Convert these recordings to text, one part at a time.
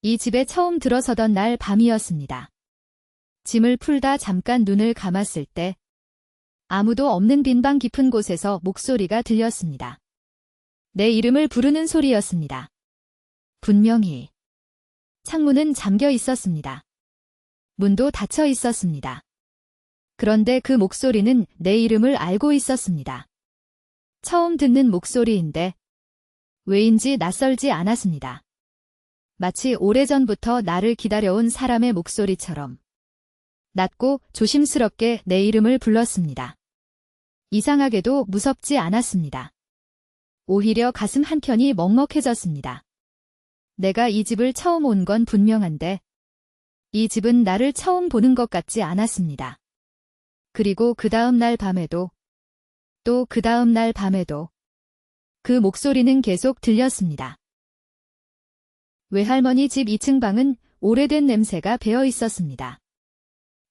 이 집에 처음 들어서던 날 밤이었습니다. 짐을 풀다 잠깐 눈을 감았을 때 아무도 없는 빈방 깊은 곳에서 목소리가 들렸습니다. 내 이름을 부르는 소리였습니다. 분명히. 창문은 잠겨 있었습니다. 문도 닫혀 있었습니다. 그런데 그 목소리는 내 이름을 알고 있었습니다. 처음 듣는 목소리인데 왜인지 낯설지 않았습니다. 마치 오래전부터 나를 기다려온 사람의 목소리처럼 낮고 조심스럽게 내 이름을 불렀습니다. 이상하게도 무섭지 않았습니다. 오히려 가슴 한켠이 먹먹해졌습니다. 내가 이 집을 처음 온 건 분명한데 이 집은 나를 처음 보는 것 같지 않았습니다. 그리고 그 다음 날 밤에도 또 그 다음 날 밤에도 그 목소리는 계속 들렸습니다. 외할머니 집 2층 방은 오래된 냄새가 배어 있었습니다.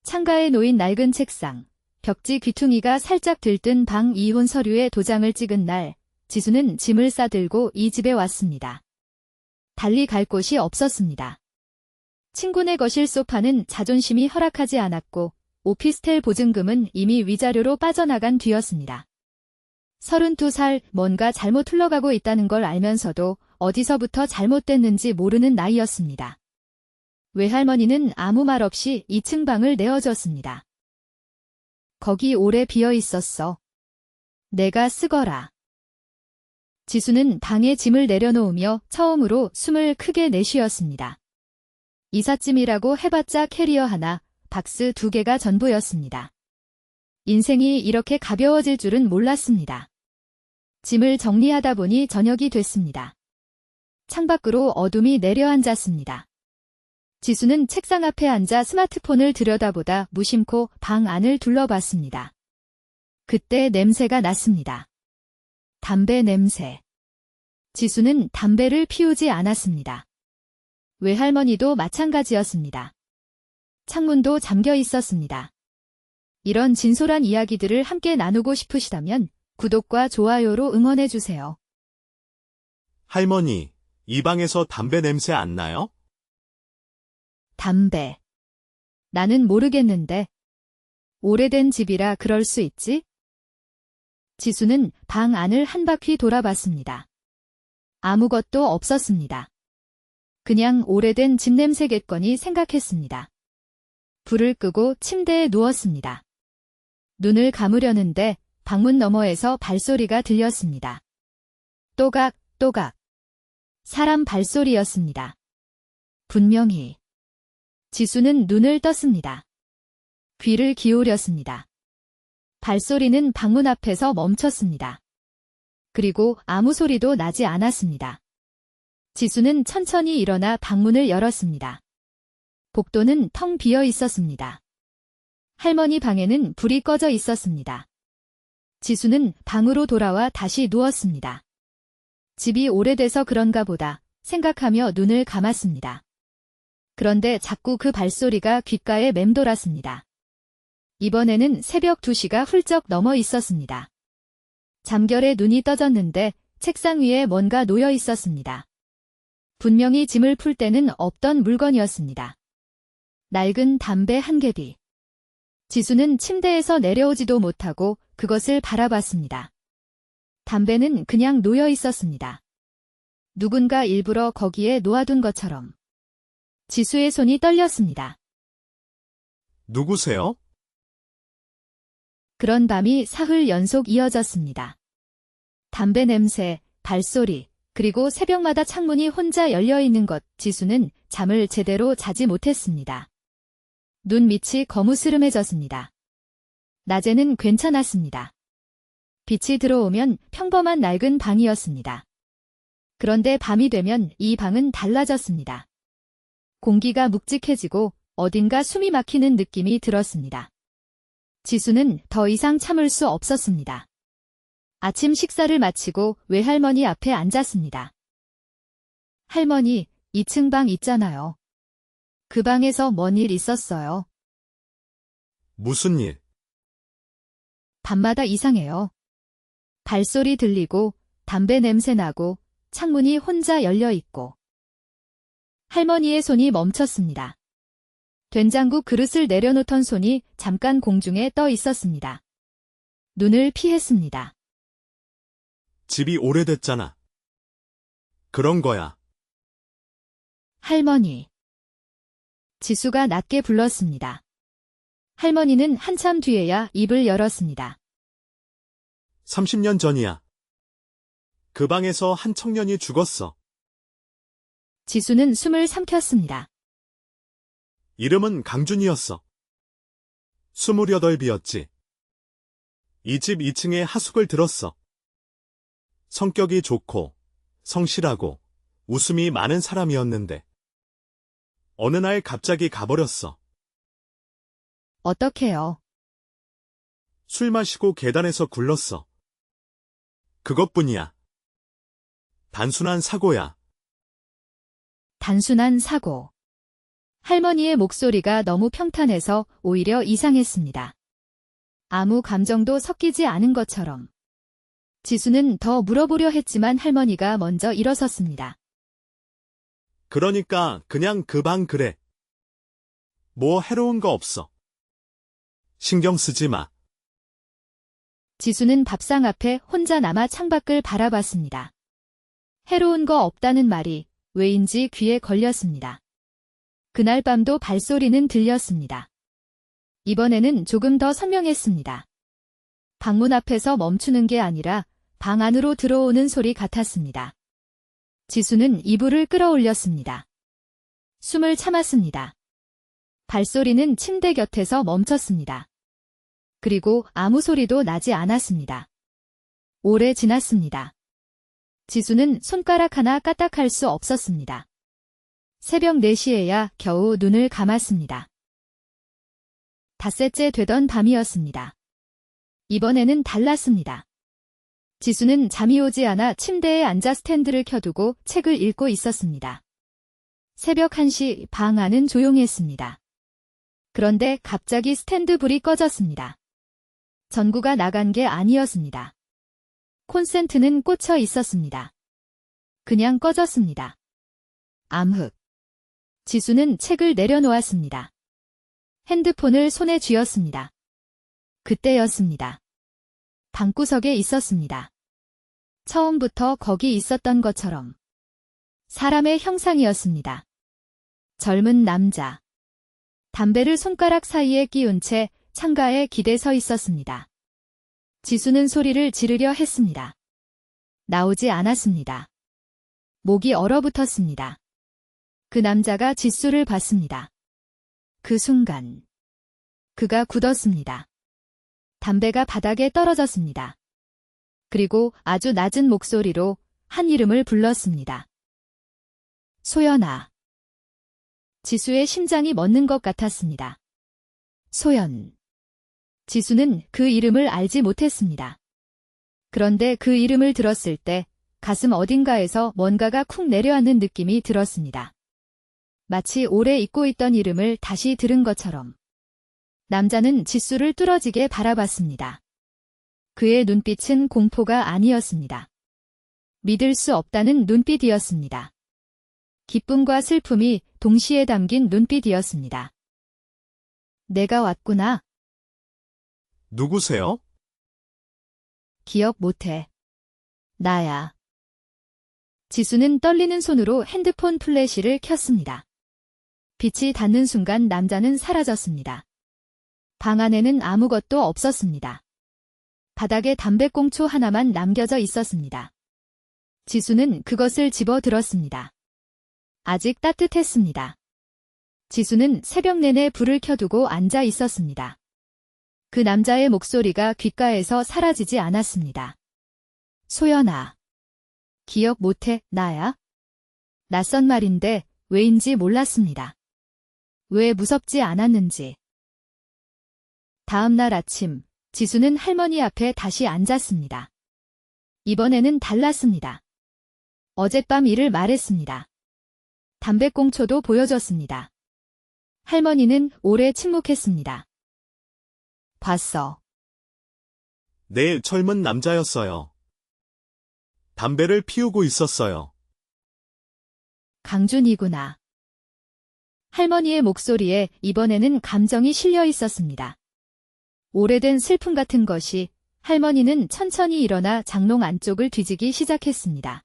창가에 놓인 낡은 책상, 벽지 귀퉁이가 살짝 들뜬 방 이혼 서류에 도장을 찍은 날, 지수는 짐을 싸들고 이 집에 왔습니다. 달리 갈 곳이 없었습니다. 친구네 거실 소파는 자존심이 허락하지 않았고 오피스텔 보증금은 이미 위자료로 빠져나간 뒤였습니다. 32살, 뭔가 잘못 흘러가고 있다는 걸 알면서도 어디서부터 잘못됐는지 모르는 나이였습니다. 외할머니는 아무 말 없이 2층 방을 내어줬습니다. 거기 오래 비어 있었어. 내가 쓰거라. 지수는 방에 짐을 내려놓으며 처음으로 숨을 크게 내쉬었습니다. 이삿짐이라고 해봤자 캐리어 하나, 박스 2개가 전부였습니다. 인생이 이렇게 가벼워질 줄은 몰랐습니다. 짐을 정리하다 보니 저녁이 됐습니다. 창밖으로 어둠이 내려앉았습니다. 지수는 책상 앞에 앉아 스마트폰을 들여다보다 무심코 방 안을 둘러봤습니다. 그때 냄새가 났습니다. 담배 냄새. 지수는 담배를 피우지 않았습니다. 외할머니도 마찬가지였습니다. 창문도 잠겨 있었습니다. 이런 진솔한 이야기들을 함께 나누고 싶으시다면 구독과 좋아요로 응원해주세요. 할머니, 이 방에서 담배 냄새 안 나요? 담배. 나는 모르겠는데. 오래된 집이라 그럴 수 있지? 지수는 방 안을 한 바퀴 돌아봤습니다. 아무것도 없었습니다. 그냥 오래된 집 냄새겠거니 생각했습니다. 불을 끄고 침대에 누웠습니다. 눈을 감으려는데 방문 너머에서 발소리가 들렸습니다. 또각, 또각. 사람 발소리였습니다. 분명히. 지수는 눈을 떴습니다. 귀를 기울였습니다. 발소리는 방문 앞에서 멈췄습니다. 그리고 아무 소리도 나지 않았습니다. 지수는 천천히 일어나 방문을 열었습니다. 복도는 텅 비어 있었습니다. 할머니 방에는 불이 꺼져 있었습니다. 지수는 방으로 돌아와 다시 누웠습니다. 집이 오래돼서 그런가 보다 생각하며 눈을 감았습니다. 그런데 자꾸 그 발소리가 귓가에 맴돌았습니다. 이번에는 새벽 2시가 훌쩍 넘어 있었습니다. 잠결에 눈이 떠졌는데 책상 위에 뭔가 놓여 있었습니다. 분명히 짐을 풀 때는 없던 물건이었습니다. 낡은 담배 한 개비. 지수는 침대에서 내려오지도 못하고 그것을 바라봤습니다. 담배는 그냥 놓여 있었습니다. 누군가 일부러 거기에 놓아둔 것처럼. 지수의 손이 떨렸습니다. 누구세요? 그런 밤이 사흘 연속 이어졌습니다. 담배 냄새, 발소리, 그리고 새벽마다 창문이 혼자 열려있는 것, 지수는 잠을 제대로 자지 못했습니다. 눈 밑이 거무스름해졌습니다. 낮에는 괜찮았습니다. 빛이 들어오면 평범한 낡은 방이었습니다. 그런데 밤이 되면 이 방은 달라졌습니다. 공기가 묵직해지고 어딘가 숨이 막히는 느낌이 들었습니다. 지수는 더 이상 참을 수 없었습니다. 아침 식사를 마치고 외할머니 앞에 앉았습니다. 할머니, 2층 방 있잖아요. 그 방에서 뭔 일 있었어요? 무슨 일? 밤마다 이상해요. 발소리 들리고 담배 냄새 나고 창문이 혼자 열려 있고. 할머니의 손이 멈췄습니다. 된장국 그릇을 내려놓던 손이 잠깐 공중에 떠 있었습니다. 눈을 피했습니다. 집이 오래됐잖아. 그런 거야. 할머니. 지수가 낮게 불렀습니다. 할머니는 한참 뒤에야 입을 열었습니다. 30년 전이야. 그 방에서 한 청년이 죽었어. 지수는 숨을 삼켰습니다. 이름은 강준이었어. 28이었지. 이 집 2층에 하숙을 들었어. 성격이 좋고, 성실하고, 웃음이 많은 사람이었는데, 어느 날 갑자기 가버렸어. 어떡해요? 술 마시고 계단에서 굴렀어. 그것뿐이야. 단순한 사고야. 단순한 사고. 할머니의 목소리가 너무 평탄해서 오히려 이상했습니다. 아무 감정도 섞이지 않은 것처럼. 지수는 더 물어보려 했지만 할머니가 먼저 일어섰습니다. 그러니까 그냥 그 방 그래. 뭐 해로운 거 없어. 신경 쓰지 마. 지수는 밥상 앞에 혼자 남아 창밖을 바라봤습니다. 해로운 거 없다는 말이 왜인지 귀에 걸렸습니다. 그날 밤도 발소리는 들렸습니다. 이번에는 조금 더 선명했습니다. 방문 앞에서 멈추는 게 아니라 방 안으로 들어오는 소리 같았습니다. 지수는 이불을 끌어올렸습니다. 숨을 참았습니다. 발소리는 침대 곁에서 멈췄습니다. 그리고 아무 소리도 나지 않았습니다. 오래 지났습니다. 지수는 손가락 하나 까딱할 수 없었습니다. 새벽 4시에야 겨우 눈을 감았습니다. 닷새째 되던 밤이었습니다. 이번에는 달랐습니다. 지수는 잠이 오지 않아 침대에 앉아 스탠드를 켜두고 책을 읽고 있었습니다. 새벽 1시 방 안은 조용했습니다. 그런데 갑자기 스탠드 불이 꺼졌습니다. 전구가 나간 게 아니었습니다. 콘센트는 꽂혀 있었습니다. 그냥 꺼졌습니다. 암흑. 지수는 책을 내려놓았습니다. 핸드폰을 손에 쥐었습니다. 그때였습니다. 방구석에 있었습니다. 처음부터 거기 있었던 것처럼. 사람의 형상이었습니다. 젊은 남자. 담배를 손가락 사이에 끼운 채 창가에 기대 서 있었습니다. 지수는 소리를 지르려 했습니다. 나오지 않았습니다. 목이 얼어붙었습니다. 그 남자가 지수를 봤습니다. 그 순간 그가 굳었습니다. 담배가 바닥에 떨어졌습니다. 그리고 아주 낮은 목소리로 한 이름을 불렀습니다. 소연아. 지수의 심장이 멎는 것 같았습니다. 소연. 지수는 그 이름을 알지 못했습니다. 그런데 그 이름을 들었을 때 가슴 어딘가에서 뭔가가 쿵 내려앉는 느낌이 들었습니다. 마치 오래 잊고 있던 이름을 다시 들은 것처럼. 남자는 지수를 뚫어지게 바라봤습니다. 그의 눈빛은 공포가 아니었습니다. 믿을 수 없다는 눈빛이었습니다. 기쁨과 슬픔이 동시에 담긴 눈빛이었습니다. 내가 왔구나. 누구세요? 기억 못해. 나야. 지수는 떨리는 손으로 핸드폰 플래시를 켰습니다. 빛이 닿는 순간 남자는 사라졌습니다. 방 안에는 아무것도 없었습니다. 바닥에 담배꽁초 하나만 남겨져 있었습니다. 지수는 그것을 집어 들었습니다. 아직 따뜻했습니다. 지수는 새벽 내내 불을 켜두고 앉아 있었습니다. 그 남자의 목소리가 귓가에서 사라지지 않았습니다. 소연아. 기억 못해, 나야? 낯선 말인데 왜인지 몰랐습니다. 왜 무섭지 않았는지. 다음 날 아침, 지수는 할머니 앞에 다시 앉았습니다. 이번에는 달랐습니다. 어젯밤 일을 말했습니다. 담배꽁초도 보여줬습니다. 할머니는 오래 침묵했습니다. 봤어. 네, 젊은 남자였어요. 담배를 피우고 있었어요. 강준이구나. 할머니의 목소리에 이번에는 감정이 실려 있었습니다. 오래된 슬픔 같은 것이. 할머니는 천천히 일어나 장롱 안쪽을 뒤지기 시작했습니다.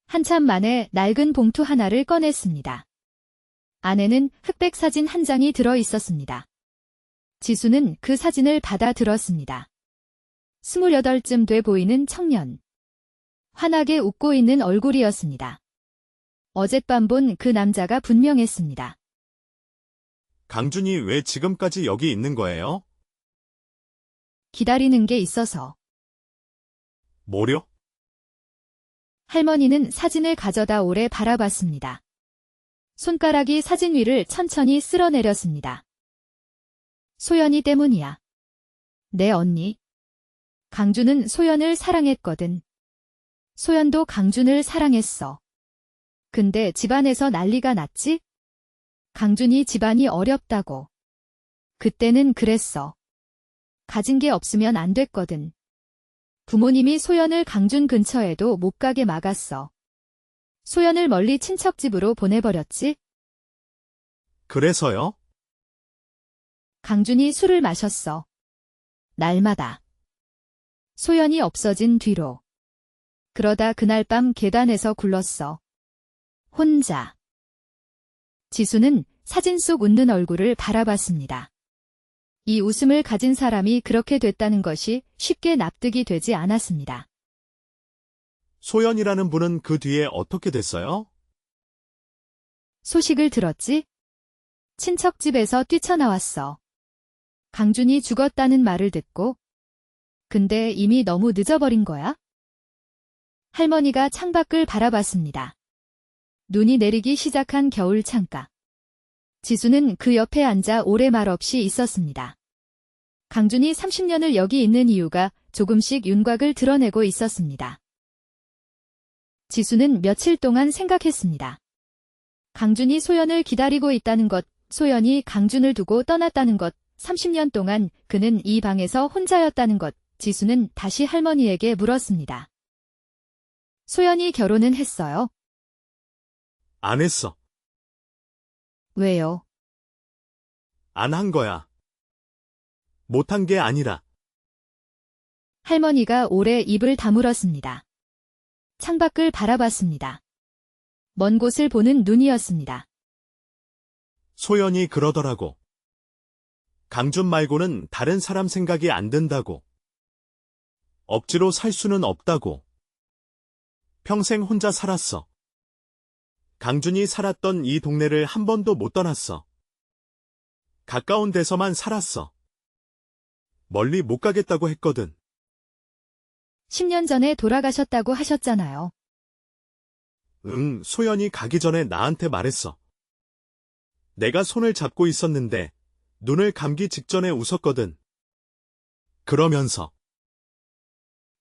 한참 만에 낡은 봉투 하나를 꺼냈습니다. 안에는 흑백 사진 한 장이 들어 있었습니다. 지수는 그 사진을 받아 들었습니다. 28쯤 돼 보이는 청년. 환하게 웃고 있는 얼굴이었습니다. 어젯밤 본 그 남자가 분명했습니다. 강준이 왜 지금까지 여기 있는 거예요? 기다리는 게 있어서. 뭐려? 할머니는 사진을 가져다 오래 바라봤습니다. 손가락이 사진 위를 천천히 쓸어내렸습니다. 소연이 때문이야. 내 언니. 강준은 소연을 사랑했거든. 소연도 강준을 사랑했어. 근데 집안에서 난리가 났지? 강준이 집안이 어렵다고. 그때는 그랬어. 가진 게 없으면 안 됐거든. 부모님이 소연을 강준 근처에도 못 가게 막았어. 소연을 멀리 친척집으로 보내버렸지? 그래서요? 강준이 술을 마셨어. 날마다. 소연이 없어진 뒤로. 그러다 그날 밤 계단에서 굴렀어. 혼자. 지수는 사진 속 웃는 얼굴을 바라봤습니다. 이 웃음을 가진 사람이 그렇게 됐다는 것이 쉽게 납득이 되지 않았습니다. 소연이라는 분은 그 뒤에 어떻게 됐어요? 소식을 들었지? 친척집에서 뛰쳐나왔어. 강준이 죽었다는 말을 듣고. 근데 이미 너무 늦어버린 거야? 할머니가 창밖을 바라봤습니다. 눈이 내리기 시작한 겨울 창가. 지수는 그 옆에 앉아 오래 말 없이 있었습니다. 강준이 30년을 여기 있는 이유가 조금씩 윤곽을 드러내고 있었습니다. 지수는 며칠 동안 생각했습니다. 강준이 소연을 기다리고 있다는 것, 소연이 강준을 두고 떠났다는 것, 30년 동안 그는 이 방에서 혼자였다는 것. 지수는 다시 할머니에게 물었습니다. 소연이 결혼은 했어요? 안 했어. 왜요? 안 한 거야. 못한 게 아니라. 할머니가 오래 입을 다물었습니다. 창밖을 바라봤습니다. 먼 곳을 보는 눈이었습니다. 소연이 그러더라고. 강준 말고는 다른 사람 생각이 안 든다고. 억지로 살 수는 없다고. 평생 혼자 살았어. 강준이 살았던 이 동네를 한 번도 못 떠났어. 가까운 데서만 살았어. 멀리 못 가겠다고 했거든. 10년 전에 돌아가셨다고 하셨잖아요. 응, 소연이 가기 전에 나한테 말했어. 내가 손을 잡고 있었는데 눈을 감기 직전에 웃었거든. 그러면서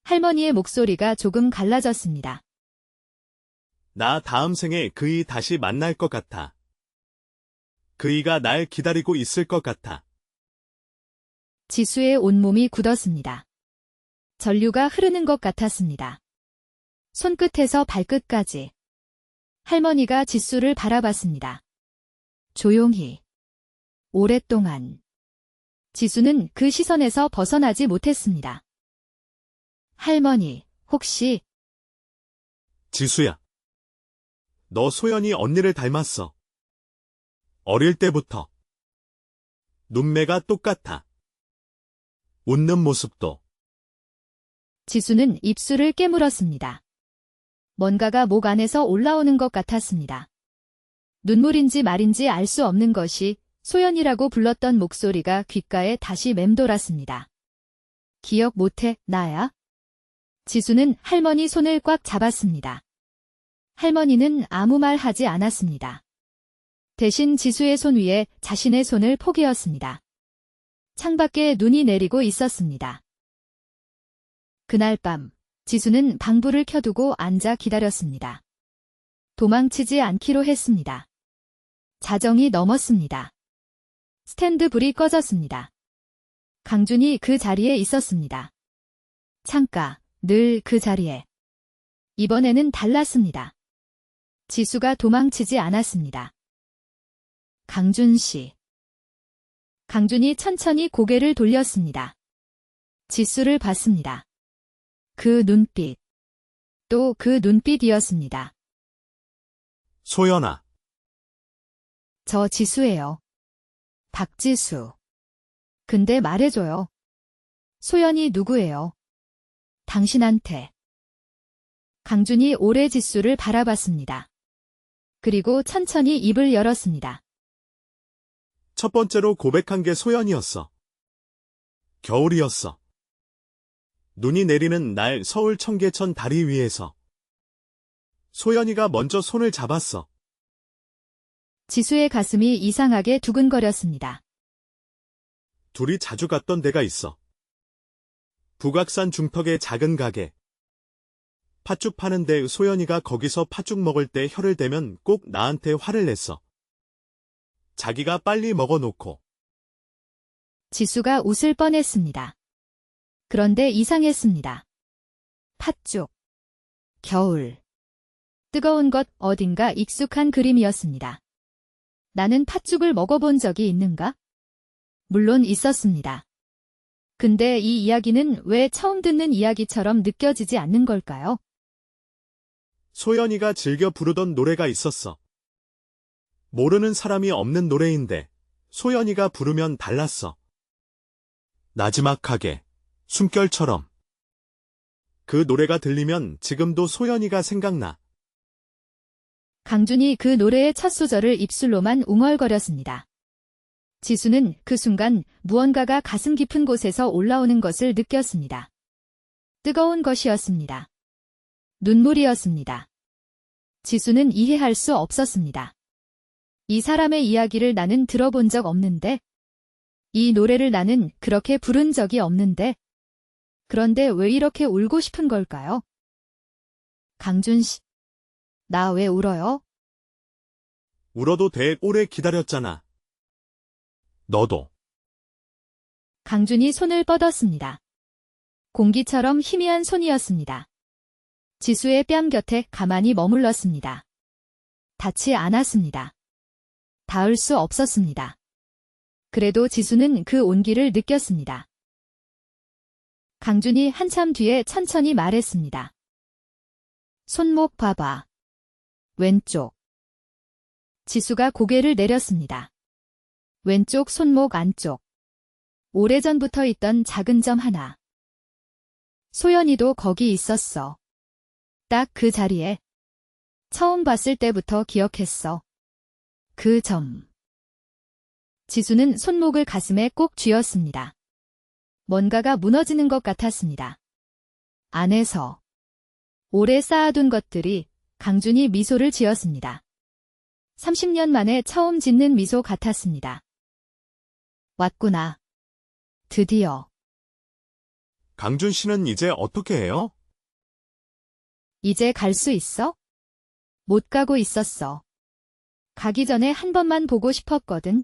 할머니의 목소리가 조금 갈라졌습니다. 나 다음 생에 그이 다시 만날 것 같아. 그이가 날 기다리고 있을 것 같아. 지수의 온몸이 굳었습니다. 전류가 흐르는 것 같았습니다. 손끝에서 발끝까지. 할머니가 지수를 바라봤습니다. 조용히. 오랫동안. 지수는 그 시선에서 벗어나지 못했습니다. 할머니, 혹시 지수야. 너 소연이 언니를 닮았어. 어릴 때부터. 눈매가 똑같아. 웃는 모습도. 지수는 입술을 깨물었습니다. 뭔가가 목 안에서 올라오는 것 같았습니다. 눈물인지 말인지 알 수 없는 것이 소연이라고 불렀던 목소리가 귓가에 다시 맴돌았습니다. 기억 못해, 나야? 지수는 할머니 손을 꽉 잡았습니다. 할머니는 아무 말 하지 않았습니다. 대신 지수의 손 위에 자신의 손을 포개었습니다. 창밖에 눈이 내리고 있었습니다. 그날 밤, 지수는 방불을 켜두고 앉아 기다렸습니다. 도망치지 않기로 했습니다. 자정이 넘었습니다. 스탠드 불이 꺼졌습니다. 강준이 그 자리에 있었습니다. 창가, 늘 그 자리에. 이번에는 달랐습니다. 지수가 도망치지 않았습니다. 강준 씨. 강준이 천천히 고개를 돌렸습니다. 지수를 봤습니다. 그 눈빛. 또 그 눈빛이었습니다. 소연아, 저 지수예요. 박지수. 근데 말해줘요. 소연이 누구예요? 당신한테. 강준이 오래 지수를 바라봤습니다. 그리고 천천히 입을 열었습니다. 첫 번째로 고백한 게 소연이었어. 겨울이었어. 눈이 내리는 날 서울 청계천 다리 위에서. 소연이가 먼저 손을 잡았어. 지수의 가슴이 이상하게 두근거렸습니다. 둘이 자주 갔던 데가 있어. 북악산 중턱의 작은 가게. 팥죽 파는데 소연이가 거기서 팥죽 먹을 때 혀를 대면 꼭 나한테 화를 냈어. 자기가 빨리 먹어놓고. 지수가 웃을 뻔했습니다. 그런데 이상했습니다. 팥죽. 겨울. 뜨거운 것 어딘가 익숙한 그림이었습니다. 나는 팥죽을 먹어본 적이 있는가? 물론 있었습니다. 근데 이 이야기는 왜 처음 듣는 이야기처럼 느껴지지 않는 걸까요? 소연이가 즐겨 부르던 노래가 있었어. 모르는 사람이 없는 노래인데 소연이가 부르면 달랐어. 나지막하게, 숨결처럼. 그 노래가 들리면 지금도 소연이가 생각나. 강준이 그 노래의 첫 소절을 입술로만 웅얼거렸습니다. 지수는 그 순간 무언가가 가슴 깊은 곳에서 올라오는 것을 느꼈습니다. 뜨거운 것이었습니다. 눈물이었습니다. 지수는 이해할 수 없었습니다. 이 사람의 이야기를 나는 들어본 적 없는데, 이 노래를 나는 그렇게 부른 적이 없는데, 그런데 왜 이렇게 울고 싶은 걸까요? 강준 씨, 나 왜 울어요? 울어도 돼, 오래 기다렸잖아. 너도. 강준이 손을 뻗었습니다. 공기처럼 희미한 손이었습니다. 지수의 뺨 곁에 가만히 머물렀습니다. 닿지 않았습니다. 닿을 수 없었습니다. 그래도 지수는 그 온기를 느꼈습니다. 강준이 한참 뒤에 천천히 말했습니다. 손목 봐봐. 왼쪽. 지수가 고개를 내렸습니다. 왼쪽 손목 안쪽. 오래전부터 있던 작은 점 하나. 소연이도 거기 있었어. 딱 그 자리에. 처음 봤을 때부터 기억했어. 그 점. 지수는 손목을 가슴에 꼭 쥐었습니다. 뭔가가 무너지는 것 같았습니다. 안에서 오래 쌓아둔 것들이. 강준이 미소를 지었습니다. 30년 만에 처음 짓는 미소 같았습니다. 왔구나. 드디어. 강준 씨는 이제 어떻게 해요? 이제 갈 수 있어? 못 가고 있었어. 가기 전에 한 번만 보고 싶었거든.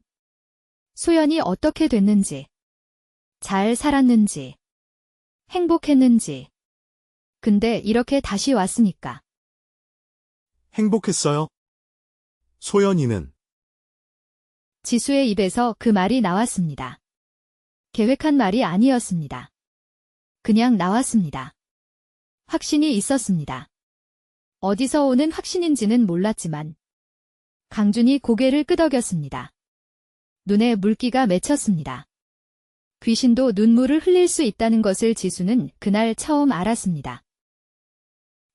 소연이 어떻게 됐는지, 잘 살았는지, 행복했는지. 근데 이렇게 다시 왔으니까. 행복했어요? 소연이는. 지수의 입에서 그 말이 나왔습니다. 계획한 말이 아니었습니다. 그냥 나왔습니다. 확신이 있었습니다. 어디서 오는 확신인지는 몰랐지만 강준이 고개를 끄덕였습니다. 눈에 물기가 맺혔습니다. 귀신도 눈물을 흘릴 수 있다는 것을 지수는 그날 처음 알았습니다.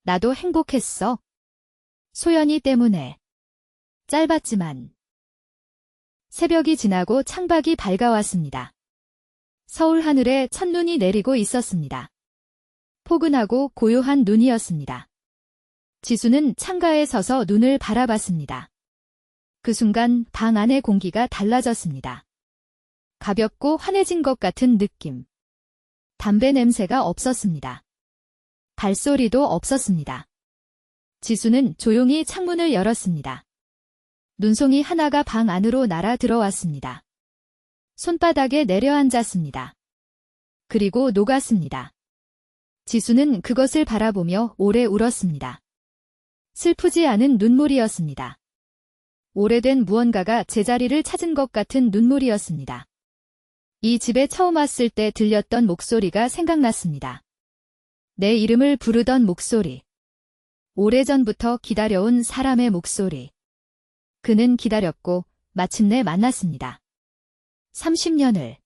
나도 행복했어. 소연이 때문에. 짧았지만. 새벽이 지나고 창밖이 밝아왔습니다. 서울 하늘에 첫눈이 내리고 있었습니다. 포근하고 고요한 눈이었습니다. 지수는 창가에 서서 눈을 바라봤습니다. 그 순간 방 안의 공기가 달라졌습니다. 가볍고 환해진 것 같은 느낌. 담배 냄새가 없었습니다. 발소리도 없었습니다. 지수는 조용히 창문을 열었습니다. 눈송이 하나가 방 안으로 날아 들어왔습니다. 손바닥에 내려앉았습니다. 그리고 녹았습니다. 지수는 그것을 바라보며 오래 울었습니다. 슬프지 않은 눈물이었습니다. 오래된 무언가가 제자리를 찾은 것 같은 눈물이었습니다. 이 집에 처음 왔을 때 들렸던 목소리가 생각났습니다. 내 이름을 부르던 목소리. 오래전부터 기다려온 사람의 목소리. 그는 기다렸고 마침내 만났습니다. 30년을